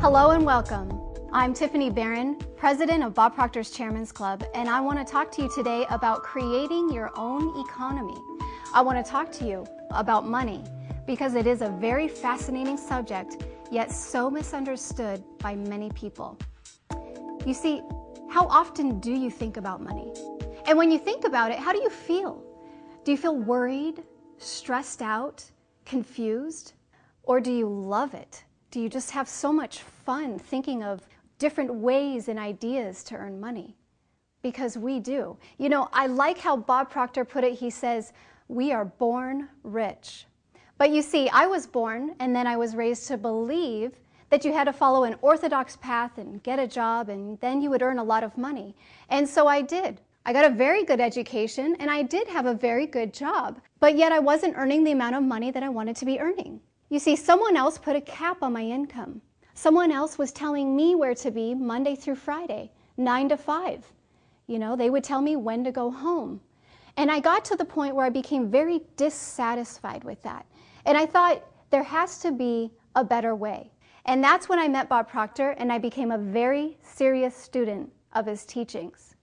Hello and welcome. I'm Tiffany Barron, president of Bob Proctor's Chairman's Club, and I want to talk to you today about creating your own economy. I want to talk to you about money because it is a very fascinating subject, yet so misunderstood by many people. You see, how often do you think about money? And when you think about it, how do you feel? Do you feel worried, stressed out, confused? Or do you love it? Do you just have so much fun thinking of different ways and ideas to earn money? Because we do. You know, I like how Bob Proctor put it. He says, we are born rich. But you see, I was born and then I was raised to believe that you had to follow an orthodox path and get a job and then you would earn a lot of money. And so I did. I got a very good education and I did have a very good job, but yet I wasn't earning the amount of money that I wanted to be earning. You see, someone else put a cap on my income. Someone else was telling me where to be Monday through Friday, 9 to 5. You know, they would tell me when to go home. And I got to the point where I became very dissatisfied with that. And I thought there has to be a better way. And that's when I met Bob Proctor and I became a very serious student of his teachings.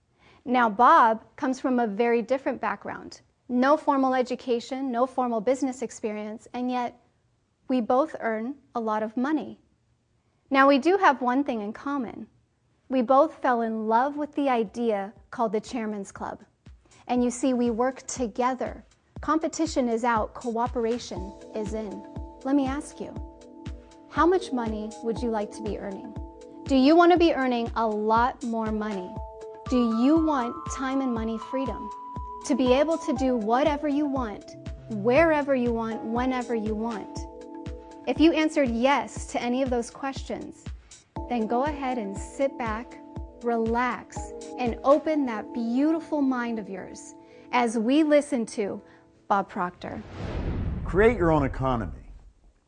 Now, Bob comes from a very different background. No formal education, no formal business experience, and yet we both earn a lot of money. Now, we do have one thing in common. We both fell in love with the idea called the Chairman's Club. And you see, we work together. Competition is out, cooperation is in. Let me ask you, how much money would you like to be earning? Do you want to be earning a lot more money? Do you want time and money freedom? To be able to do whatever you want, wherever you want, whenever you want? If you answered yes to any of those questions, then go ahead and sit back, relax, and open that beautiful mind of yours as we listen to Bob Proctor. Create your own economy.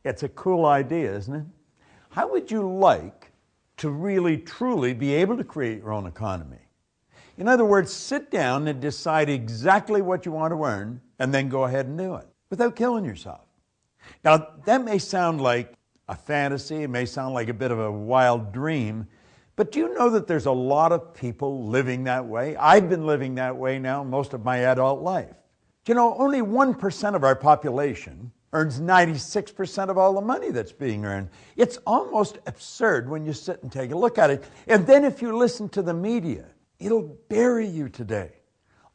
It's a cool idea, isn't it? How would you like to really, truly be able to create your own economy? In other words, sit down and decide exactly what you want to earn and then go ahead and do it without killing yourself. Now, that may sound like a fantasy, it may sound like a bit of a wild dream, but do you know that there's a lot of people living that way? I've been living that way now most of my adult life. Do you know, only 1% of our population earns 96% of all the money that's being earned. It's almost absurd when you sit and take a look at it. And then if you listen to the media, it'll bury you today.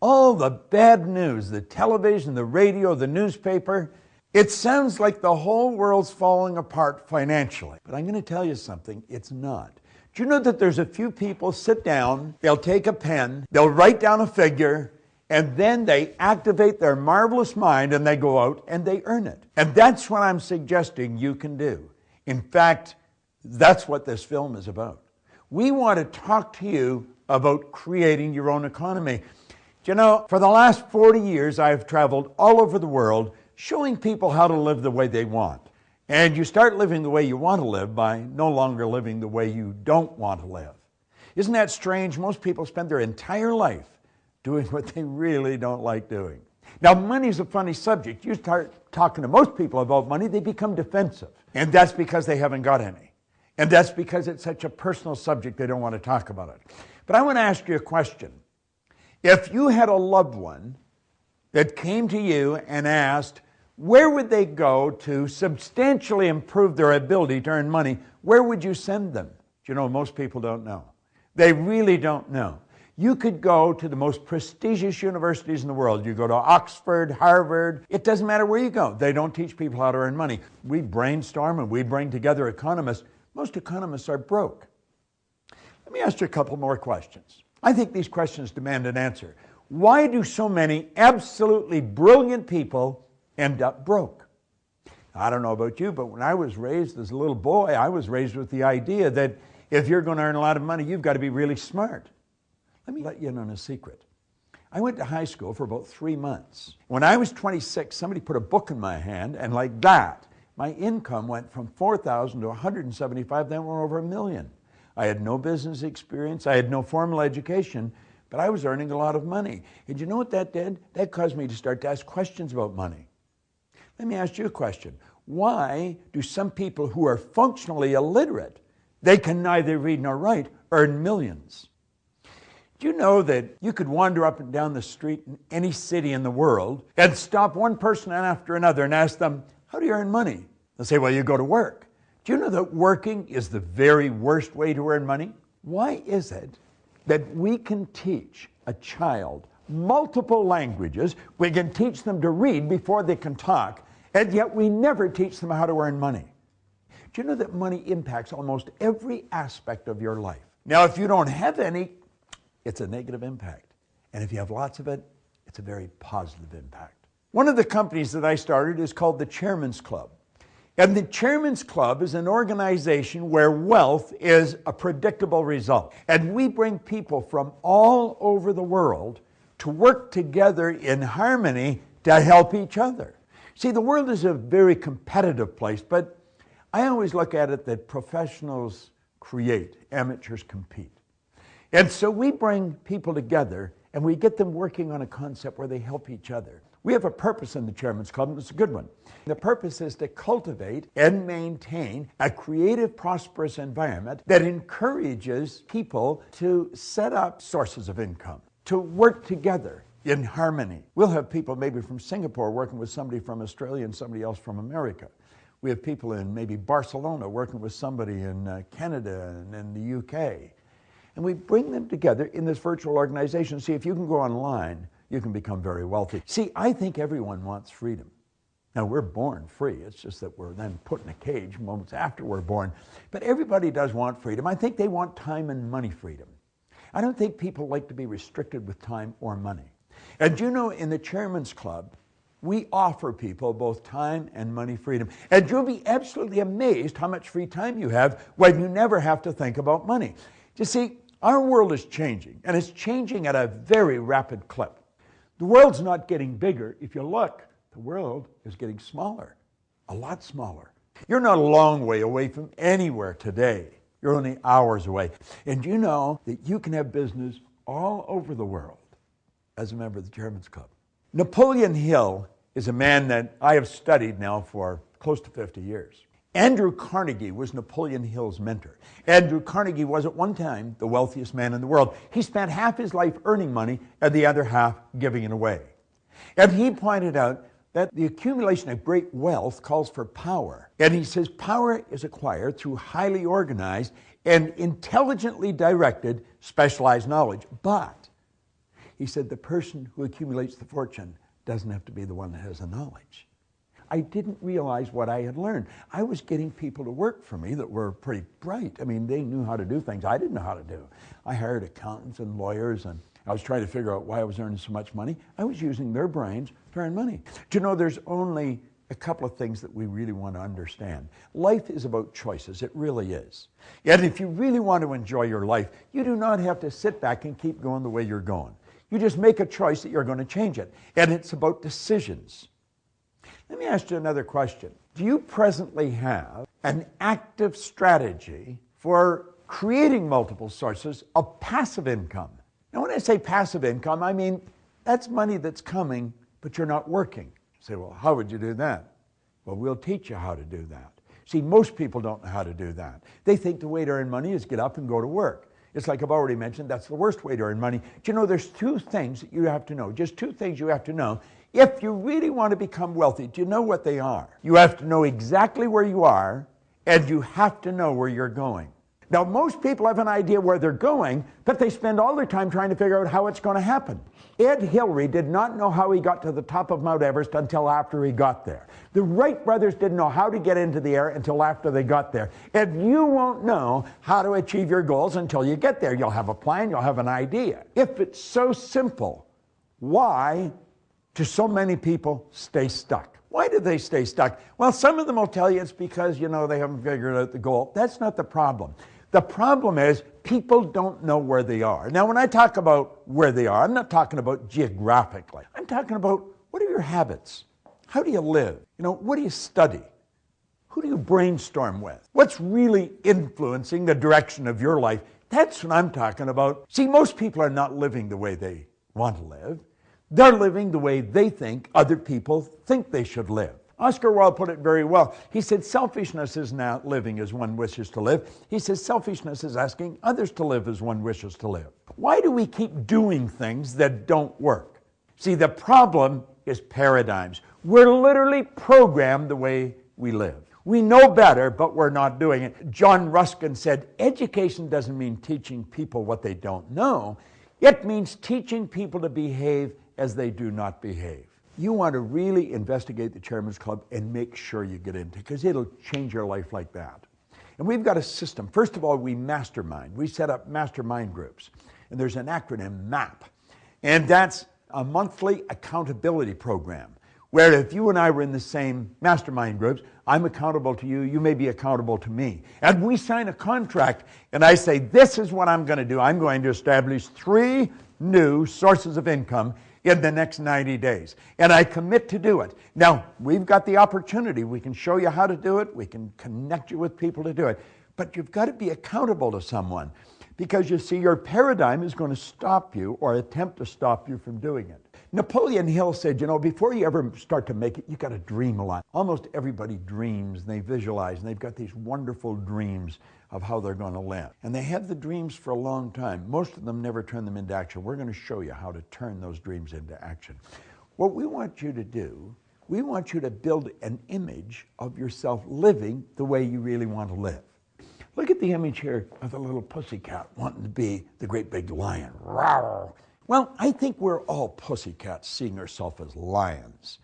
All the bad news, the television, the radio, the newspaper, it sounds like the whole world's falling apart financially. But I'm going to tell you something, it's not. Do you know that there's a few people sit down, they'll take a pen, they'll write down a figure, and then they activate their marvelous mind and they go out and they earn it. And that's what I'm suggesting you can do. In fact, that's what this film is about. We want to talk to you about creating your own economy. Do you know, for the last 40 years, I've traveled all over the world showing people how to live the way they want. And you start living the way you want to live by no longer living the way you don't want to live. Isn't that strange? Most people spend their entire life doing what they really don't like doing. Now, money's a funny subject. You start talking to most people about money, they become defensive. And that's because they haven't got any. And that's because it's such a personal subject, they don't want to talk about it. But I want to ask you a question. If you had a loved one that came to you and asked, where would they go to substantially improve their ability to earn money? Where would you send them? Do you know, most people don't know. They really don't know. You could go to the most prestigious universities in the world. You go to Oxford, Harvard. It doesn't matter where you go. They don't teach people how to earn money. We brainstorm and we bring together economists. Most economists are broke. Let me ask you a couple more questions. I think these questions demand an answer. Why do so many absolutely brilliant people end up broke? I don't know about you, but when I was raised as a little boy, I was raised with the idea that if you're going to earn a lot of money, you've got to be really smart. Let me let you in on a secret. I went to high school for about 3 months. When I was 26, somebody put a book in my hand, and like that, my income went from $4,000 to $175,000, then went over $1 million. I had no business experience, I had no formal education, but I was earning a lot of money. And you know what that did? That caused me to start to ask questions about money. Let me ask you a question. Why do some people who are functionally illiterate They can neither read nor write, earn millions. Do you know that you could wander up and down the street in any city in the world and stop one person after another and ask them, how do you earn money? They'll say, well, you go to work. Do you know that working is the very worst way to earn money? Why is it that we can teach a child multiple languages, we can teach them to read before they can talk, and yet we never teach them how to earn money? Do you know that money impacts almost every aspect of your life? Now, if you don't have any, it's a negative impact. And if you have lots of it, it's a very positive impact. One of the companies that I started is called the Chairman's Club. And the Chairman's Club is an organization where wealth is a predictable result. And we bring people from all over the world to work together in harmony to help each other. See, the world is a very competitive place, but I always look at it that professionals create, amateurs compete. And so we bring people together and we get them working on a concept where they help each other. We have a purpose in the Chairman's Club, and it's a good one. The purpose is to cultivate and maintain a creative, prosperous environment that encourages people to set up sources of income, to work together in harmony. We'll have people maybe from Singapore working with somebody from Australia and somebody else from America. We have people in maybe Barcelona working with somebody in Canada and in the UK. And we bring them together in this virtual organization. See, if you can go online, you can become very wealthy. See, I think everyone wants freedom. Now, we're born free. It's just that we're then put in a cage moments after we're born. But everybody does want freedom. I think they want time and money freedom. I don't think people like to be restricted with time or money. And you know, in the Chairman's Club, we offer people both time and money freedom. And you'll be absolutely amazed how much free time you have when you never have to think about money. You see, our world is changing, and it's changing at a very rapid clip. The world's not getting bigger. If you look, the world is getting smaller, a lot smaller. You're not a long way away from anywhere today. You're only hours away. And you know that you can have business all over the world as a member of the Chairman's Club. Napoleon Hill is a man that I have studied now for close to 50 years. Andrew Carnegie was Napoleon Hill's mentor. Andrew Carnegie was at one time the wealthiest man in the world. He spent half his life earning money and the other half giving it away. And he pointed out that the accumulation of great wealth calls for power. And he says power is acquired through highly organized and intelligently directed specialized knowledge. But he said the person who accumulates the fortune doesn't have to be the one that has the knowledge. I didn't realize what I had learned. I was getting people to work for me that were pretty bright. I mean, they knew how to do things I didn't know how to do. I hired accountants and lawyers, and I was trying to figure out why I was earning so much money. I was using their brains to earn money. Do you know, there's only a couple of things that we really want to understand. Life is about choices. It really is. And if you really want to enjoy your life, you do not have to sit back and keep going the way you're going. You just make a choice that you're going to change it. And it's about decisions. Let me ask you another question. Do you presently have an active strategy for creating multiple sources of passive income? Now, when I say passive income, I mean that's money that's coming, but you're not working. You say, well, how would you do that? Well, we'll teach you how to do that. See, most people don't know how to do that. They think the way to earn money is get up and go to work. It's like I've already mentioned, that's the worst way to earn money. Do you know there's two things that you have to know, just two things you have to know. If you really want to become wealthy, do you know what they are? You have to know exactly where you are, and you have to know where you're going. Now, most people have an idea where they're going, but they spend all their time trying to figure out how it's going to happen. Ed Hillary did not know how he got to the top of Mount Everest until after he got there. The Wright brothers didn't know how to get into the air until after they got there. And you won't know how to achieve your goals until you get there. You'll have a plan, you'll have an idea. If it's so simple, why do so many people stay stuck? Why do they stay stuck? Well, some of them will tell you it's because, they haven't figured out the goal. That's not the problem. The problem is people don't know where they are. Now, when I talk about where they are, I'm not talking about geographically. I'm talking about what are your habits? How do you live? What do you study? Who do you brainstorm with? What's really influencing the direction of your life? That's what I'm talking about. See, most people are not living the way they want to live. They're living the way they think other people think they should live. Oscar Wilde put it very well. He said, selfishness is not living as one wishes to live. He says, selfishness is asking others to live as one wishes to live. Why do we keep doing things that don't work? See, the problem is paradigms. We're literally programmed the way we live. We know better, but we're not doing it. John Ruskin said, education doesn't mean teaching people what they don't know. It means teaching people to behave as they do not behave. You want to really investigate the Chairman's Club and make sure you get into it, because it'll change your life like that. And we've got a system. First of all, we mastermind. We set up mastermind groups. And there's an acronym, MAP. And that's a monthly accountability program, where if you and I were in the same mastermind groups, I'm accountable to you, you may be accountable to me. And we sign a contract, and I say, this is what I'm going to do. I'm going to establish 3 new sources of income in the next 90 days. And I commit to do it. Now, we've got the opportunity. We can show you how to do it. We can connect you with people to do it. But you've got to be accountable to someone, because you see, your paradigm is going to stop you or attempt to stop you from doing it. Napoleon Hill said, you know, before you ever start to make it, you got to dream a lot. Almost everybody dreams, and they visualize, and they've got these wonderful dreams of how they're going to live. And they have the dreams for a long time. Most of them never turn them into action. We're going to show you how to turn those dreams into action. What we want you to do, we want you to build an image of yourself living the way you really want to live. Look at the image here of the little pussycat wanting to be the great big lion. Rawr. Well, I think we're all pussycats seeing ourselves as lions.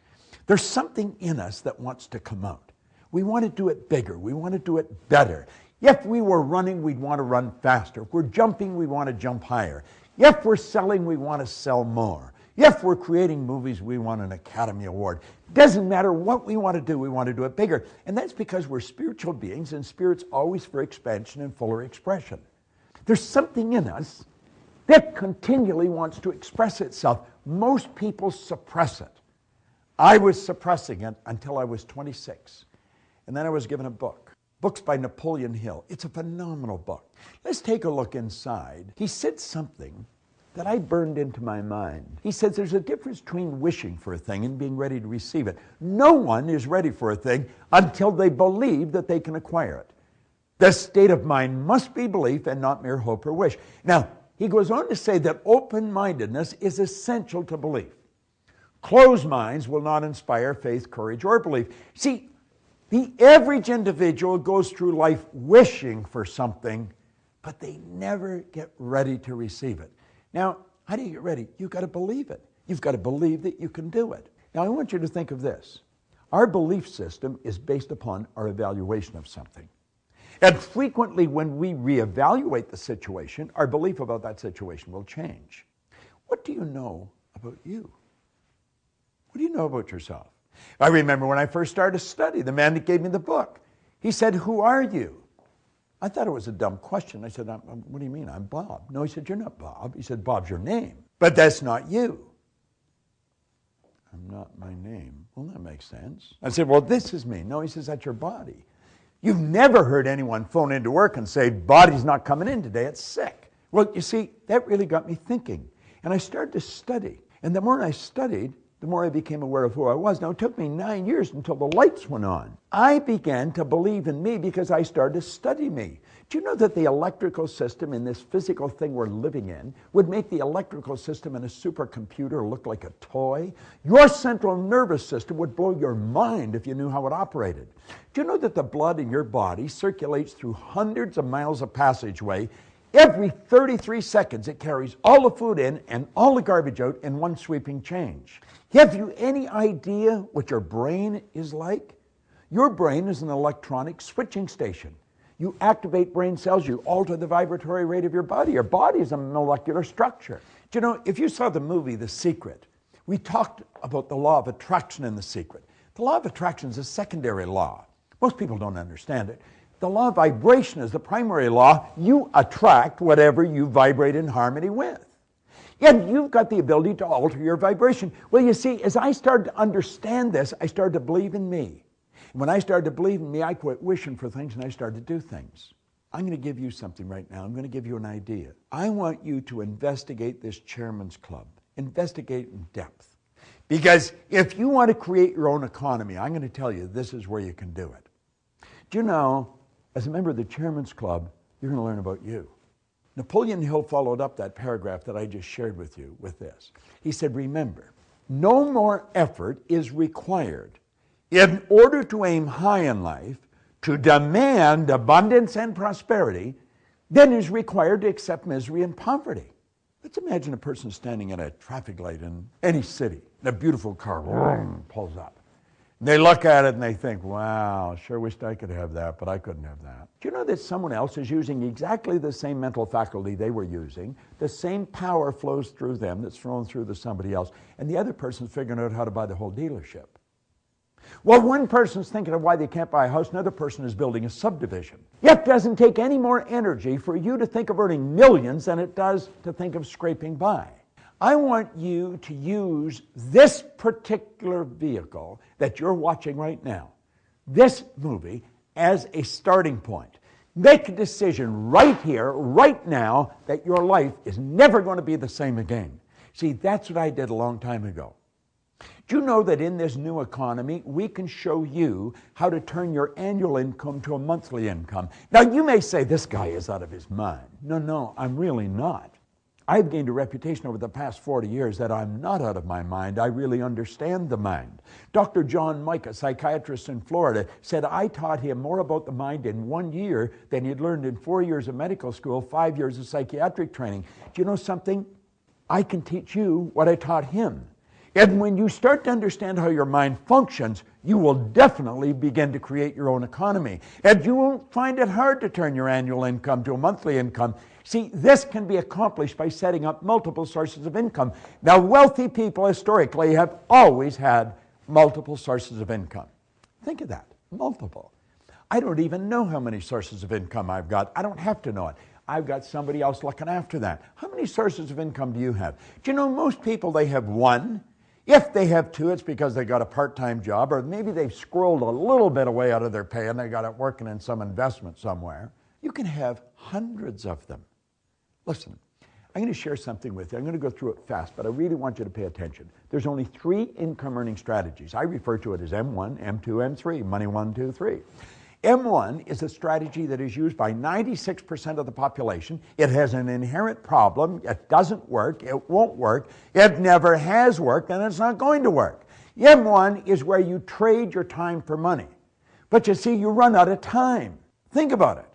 There's something in us that wants to come out. We want to do it bigger. We want to do it better. If we were running, we'd want to run faster. If we're jumping, we want to jump higher. If we're selling, we want to sell more. If we're creating movies, we want an Academy Award. Doesn't matter what we want to do it bigger. And that's because we're spiritual beings, and spirit's always for expansion and fuller expression. There's something in us that continually wants to express itself. Most people suppress it. I was suppressing it until I was 26. And then I was given a book. Books by Napoleon Hill. It's a phenomenal book. Let's take a look inside. He said something that I burned into my mind. He says there's a difference between wishing for a thing and being ready to receive it. No one is ready for a thing until they believe that they can acquire it. The state of mind must be belief and not mere hope or wish. Now, he goes on to say that open-mindedness is essential to belief. Closed minds will not inspire faith, courage, or belief. See, the average individual goes through life wishing for something, but they never get ready to receive it. Now, how do you get ready? You've got to believe it. You've got to believe that you can do it. Now, I want you to think of this. Our belief system is based upon our evaluation of something. And frequently when we reevaluate the situation, our belief about that situation will change. What do you know about you? What do you know about yourself? I remember when I first started to study, the man that gave me the book, he said, "Who are you?" I thought it was a dumb question. I said, "What do you mean? I'm Bob." No, he said, "You're not Bob." He said, "Bob's your name, but that's not you." "I'm not my name." "Well, that makes sense." I said, "Well, this is me." "No," he says, "that's your body." You've never heard anyone phone into work and say, "Body's not coming in today, it's sick." Well, you see, that really got me thinking. And I started to study. And the more I studied, the more I became aware of who I was. Now, it took me 9 years until the lights went on. I began to believe in me because I started to study me. Do you know that the electrical system in this physical thing we're living in would make the electrical system in a supercomputer look like a toy? Your central nervous system would blow your mind if you knew how it operated. Do you know that the blood in your body circulates through hundreds of miles of passageway? Every 33 seconds, it carries all the food in and all the garbage out in one sweeping change. Have you any idea what your brain is like? Your brain is an electronic switching station. You activate brain cells, you alter the vibratory rate of your body. Your body is a molecular structure. Do you know, if you saw the movie The Secret, we talked about the law of attraction in The Secret. The law of attraction is a secondary law. Most people don't understand it. The law of vibration is the primary law. You attract whatever you vibrate in harmony with. And you've got the ability to alter your vibration. Well, you see, as I started to understand this, I started to believe in me. And when I started to believe in me, I quit wishing for things and I started to do things. I'm going to give you something right now. I'm going to give you an idea. I want you to investigate this Chairman's Club. Investigate in depth. Because if you want to create your own economy, I'm going to tell you, this is where you can do it. Do you know, as a member of the Chairman's Club, you're going to learn about you. Napoleon Hill followed up that paragraph that I just shared with you with this. He said, remember, no more effort is required in order to aim high in life, to demand abundance and prosperity, than is required to accept misery and poverty. Let's imagine a person standing at a traffic light in any city, and a beautiful car pulls up. And they look at it and they think, wow, sure wished I could have that, but I couldn't have that. Do you know that someone else is using exactly the same mental faculty they were using? The same power flows through them that's flowing through to somebody else, and the other person's figuring out how to buy the whole dealership. Well, one person's thinking of why they can't buy a house, another person is building a subdivision. It doesn't take any more energy for you to think of earning millions than it does to think of scraping by. I want you to use this particular vehicle that you're watching right now, this movie, as a starting point. Make a decision right here, right now, that your life is never going to be the same again. See, that's what I did a long time ago. Do you know that in this new economy, we can show you how to turn your annual income to a monthly income? Now, you may say, this guy is out of his mind. No, I'm really not. I've gained a reputation over the past 40 years that I'm not out of my mind. I really understand the mind. Dr. John Mike, a psychiatrist in Florida, said I taught him more about the mind in 1 year than he'd learned in 4 years of medical school, 5 years of psychiatric training. Do you know something? I can teach you what I taught him. And when you start to understand how your mind functions, you will definitely begin to create your own economy. And you won't find it hard to turn your annual income to a monthly income. See, this can be accomplished by setting up multiple sources of income. Now, wealthy people historically have always had multiple sources of income. Think of that, multiple. I don't even know how many sources of income I've got. I don't have to know it. I've got somebody else looking after that. How many sources of income do you have? Do you know most people, they have one? If they have two, it's because they got a part-time job, or maybe they've squirreled a little bit away out of their pay and they got it working in some investment somewhere. You can have hundreds of them. Listen, I'm going to share something with you. I'm going to go through it fast, but I really want you to pay attention. There's only 3 income earning strategies. I refer to it as M1, M2, M3, money 1, 2, 3. M1 is a strategy that is used by 96% of the population. It has an inherent problem. It doesn't work. It won't work. It never has worked, and it's not going to work. M1 is where you trade your time for money. But you see, you run out of time. Think about it.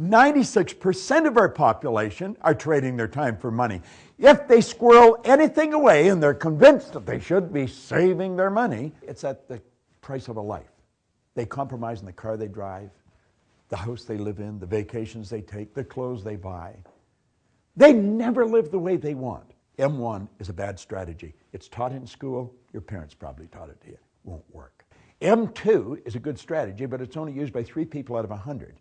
96% of our population are trading their time for money. If they squirrel anything away and they're convinced that they should be saving their money, it's at the price of a life. They compromise in the car they drive, the house they live in, the vacations they take, the clothes they buy. They never live the way they want. M1 is a bad strategy. It's taught in school. Your parents probably taught it to you. It won't work. M2 is a good strategy, but it's only used by 3 people out of 100.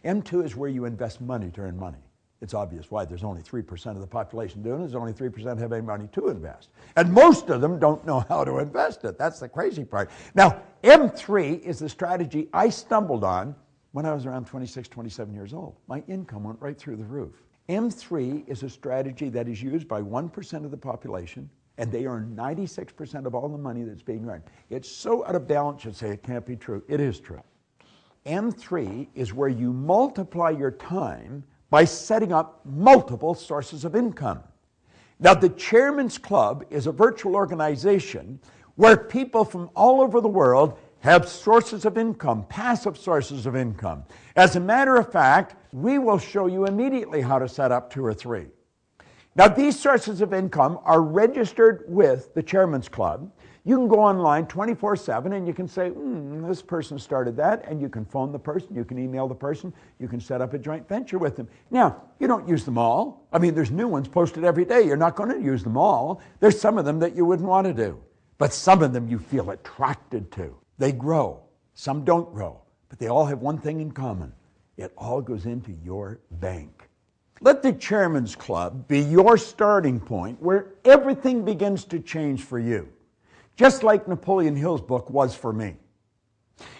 M2 is where you invest money to earn money. It's obvious why. There's only 3% of the population doing it. There's only 3% have any money to invest. And most of them don't know how to invest it. That's the crazy part. Now, M3 is the strategy I stumbled on when I was around 26, 27 years old. My income went right through the roof. M3 is a strategy that is used by 1% of the population, and they earn 96% of all the money that's being earned. It's so out of balance, you'd say it can't be true. It is true. M3 is where you multiply your time by setting up multiple sources of income. Now, the Chairman's Club is a virtual organization where people from all over the world have sources of income, passive sources of income. As a matter of fact, we will show you immediately how to set up 2 or 3. Now, these sources of income are registered with the Chairman's Club. You can go online 24/7 and you can say, this person started that, and you can phone the person, you can email the person, you can set up a joint venture with them. Now, you don't use them all. I mean, there's new ones posted every day. You're not going to use them all. There's some of them that you wouldn't want to do, but some of them you feel attracted to. They grow. Some don't grow, but they all have one thing in common. It all goes into your bank. Let the Chairman's Club be your starting point where everything begins to change for you. Just like Napoleon Hill's book was for me.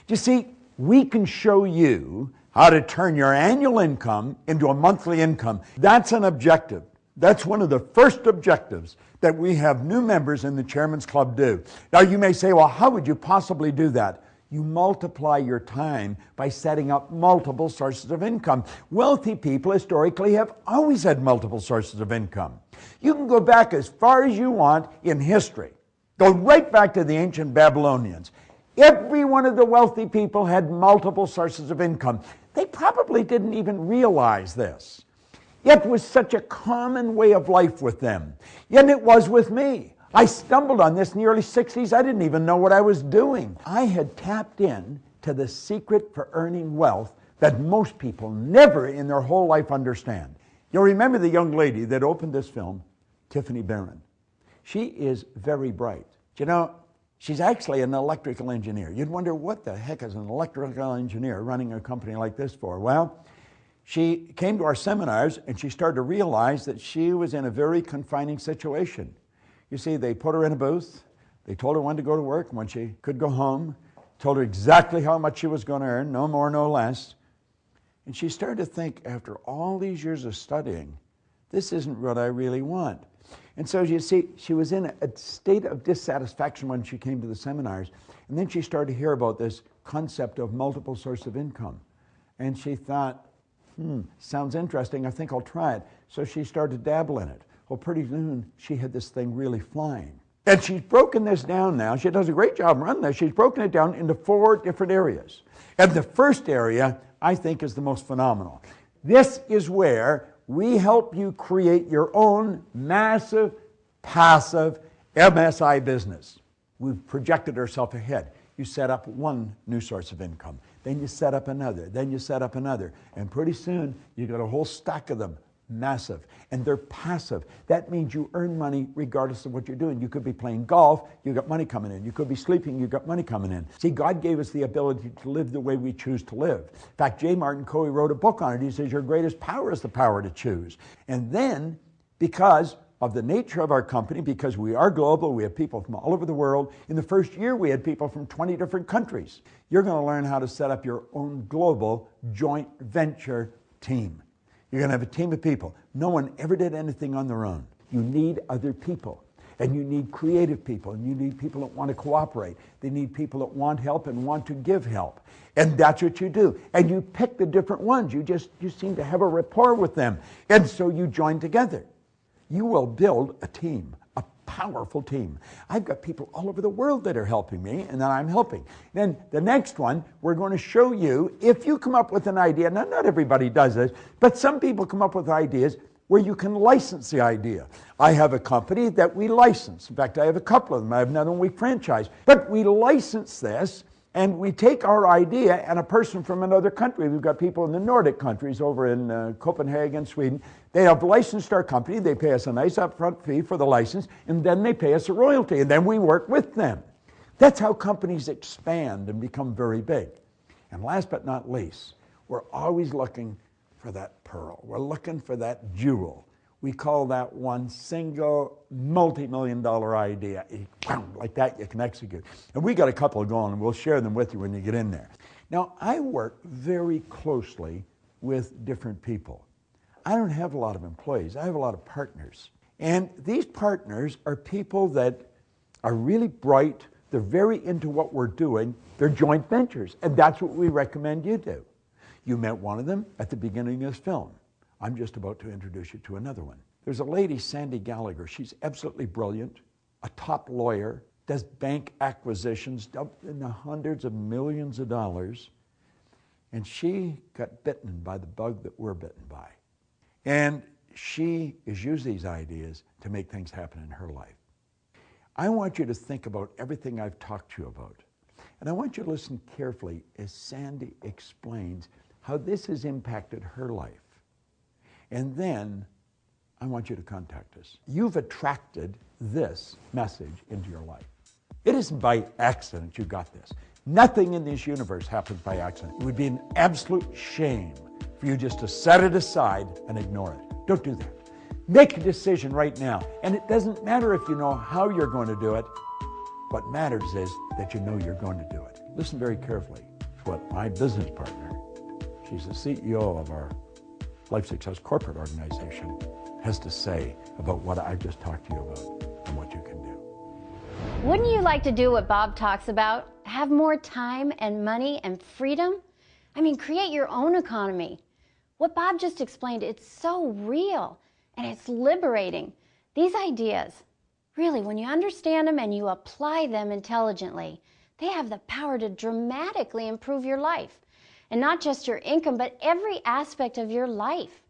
You see, we can show you how to turn your annual income into a monthly income. That's an objective. That's one of the first objectives that we have new members in the Chairman's Club do. Now you may say, well, how would you possibly do that? You multiply your time by setting up multiple sources of income. Wealthy people historically have always had multiple sources of income. You can go back as far as you want in history. Go right back to the ancient Babylonians. Every one of the wealthy people had multiple sources of income. They probably didn't even realize this. It was such a common way of life with them. And it was with me. I stumbled on this in the early 60s. I didn't even know what I was doing. I had tapped in to the secret for earning wealth that most people never in their whole life understand. You'll remember the young lady that opened this film, Tiffany Barron. She is very bright. You know, she's actually an electrical engineer. You'd wonder, what the heck is an electrical engineer running a company like this for? Well, she came to our seminars and she started to realize that she was in a very confining situation. You see, they put her in a booth. They told her when to go to work, when she could go home, told her exactly how much she was going to earn, no more, no less. And she started to think, after all these years of studying, this isn't what I really want. And so you see, she was in a state of dissatisfaction when she came to the seminars. And then she started to hear about this concept of multiple source of income. And she thought, sounds interesting, I think I'll try it. So she started to dabble in it. Well, pretty soon, she had this thing really flying. And she's broken this down now. She does a great job running this. She's broken it down into 4 different areas. And the first area, I think, is the most phenomenal. This is where we help you create your own massive, passive MSI business. We've projected ourselves ahead. You set up one new source of income. Then you set up another. Then you set up another. And pretty soon, you got a whole stack of them. Massive. And they're passive. That means you earn money regardless of what you're doing. You could be playing golf, you got money coming in. You could be sleeping, you got money coming in. See, God gave us the ability to live the way we choose to live. In fact, J. Martin Coe wrote a book on it. He says, your greatest power is the power to choose. And then, because of the nature of our company, because we are global, we have people from all over the world. In the first year, we had people from 20 different countries. You're going to learn how to set up your own global joint venture team. You're going to have a team of people. No one ever did anything on their own. You need other people. And you need creative people. And you need people that want to cooperate. They need people that want help and want to give help. And that's what you do. And you pick the different ones. You seem to have a rapport with them. And so you join together. You will build a team, a powerful team. I've got people all over the world that are helping me, and then I'm helping. Then the next one, we're going to show you, if you come up with an idea, now not everybody does this, but some people come up with ideas where you can license the idea. I have a company that we license. In fact, I have a couple of them. I have another one we franchise. But we license this, and we take our idea, and a person from another country, we've got people in the Nordic countries over in Copenhagen, Sweden, they have licensed our company, they pay us a nice upfront fee for the license, and then they pay us a royalty, and then we work with them. That's how companies expand and become very big. And last but not least, we're always looking for that pearl. We're looking for that jewel. We call that one single multi-million-dollar idea. Like that, you can execute. And we got a couple going, and we'll share them with you when you get in there. Now, I work very closely with different people. I don't have a lot of employees. I have a lot of partners. And these partners are people that are really bright. They're very into what we're doing. They're joint ventures, and that's what we recommend you do. You met one of them at the beginning of this film. I'm just about to introduce you to another one. There's a lady, Sandy Gallagher. She's absolutely brilliant, a top lawyer, does bank acquisitions in the hundreds of millions of dollars, and she got bitten by the bug that we're bitten by. And she has used these ideas to make things happen in her life. I want you to think about everything I've talked to you about. And I want you to listen carefully as Sandy explains how this has impacted her life. And then I want you to contact us. You've attracted this message into your life. It isn't by accident you got this. Nothing in this universe happens by accident. It would be an absolute shame for you just to set it aside and ignore it. Don't do that. Make a decision right now. And it doesn't matter if you know how you're going to do it. What matters is that you know you're going to do it. Listen very carefully to what my business partner, she's the CEO of our Life Success Corporate Organization, has to say about what I've just talked to you about. and what you can do. Wouldn't you like to do what Bob talks about? Have more time and money and freedom? I mean, create your own economy. What Bob just explained, it's so real and it's liberating. These ideas, really, when you understand them and you apply them intelligently, they have the power to dramatically improve your life. And not just your income, but every aspect of your life.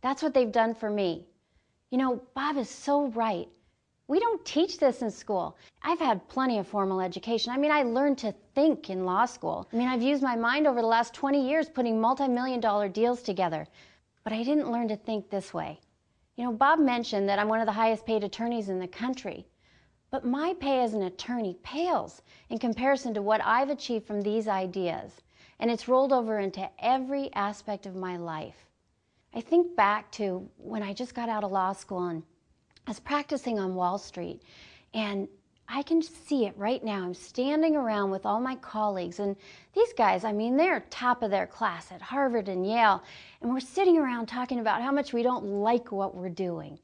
That's what they've done for me. You know, Bob is so right. We don't teach this in school. I've had plenty of formal education. I mean, I learned to think in law school. I mean, I've used my mind over the last 20 years putting multi-million-dollar deals together. But I didn't learn to think this way. You know, Bob mentioned that I'm one of the highest paid attorneys in the country. But my pay as an attorney pales in comparison to what I've achieved from these ideas. And it's rolled over into every aspect of my life. I think back to when I just got out of law school and I was practicing on Wall Street, and I can see it right now. I'm standing around with all my colleagues, and these guys, I mean, they're top of their class at Harvard and Yale, and we're sitting around talking about how much we don't like what we're doing.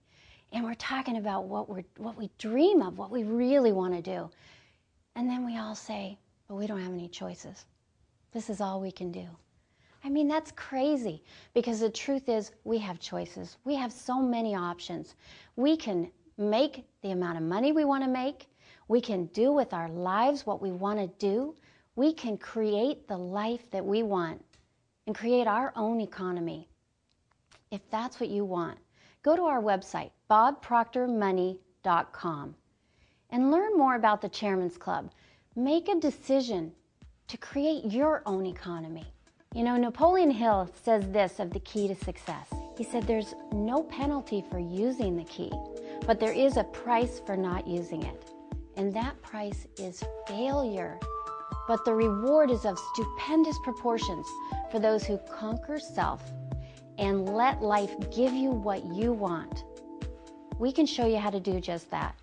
And we're talking about what we dream of, what we really want to do. And then we all say, but we don't have any choices. This is all we can do. I mean, that's crazy, because the truth is we have choices. We have so many options. We can make the amount of money we want to make. We can do with our lives what we want to do. We can create the life that we want and create our own economy. If that's what you want, go to our website, bobproctormoney.com, and learn more about the Chairman's Club. Make a decision to create your own economy. You know, Napoleon Hill says this of the key to success. He said, there's no penalty for using the key, but there is a price for not using it. And that price is failure. But the reward is of stupendous proportions for those who conquer self and let life give you what you want. We can show you how to do just that.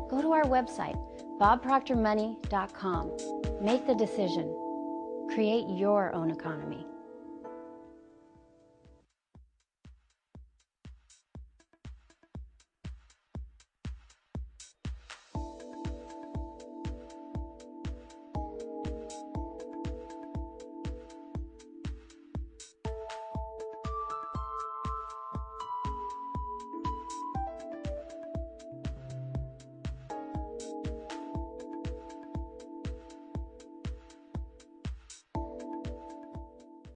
Go to our website, bobproctormoney.com. Make the decision. Create your own economy.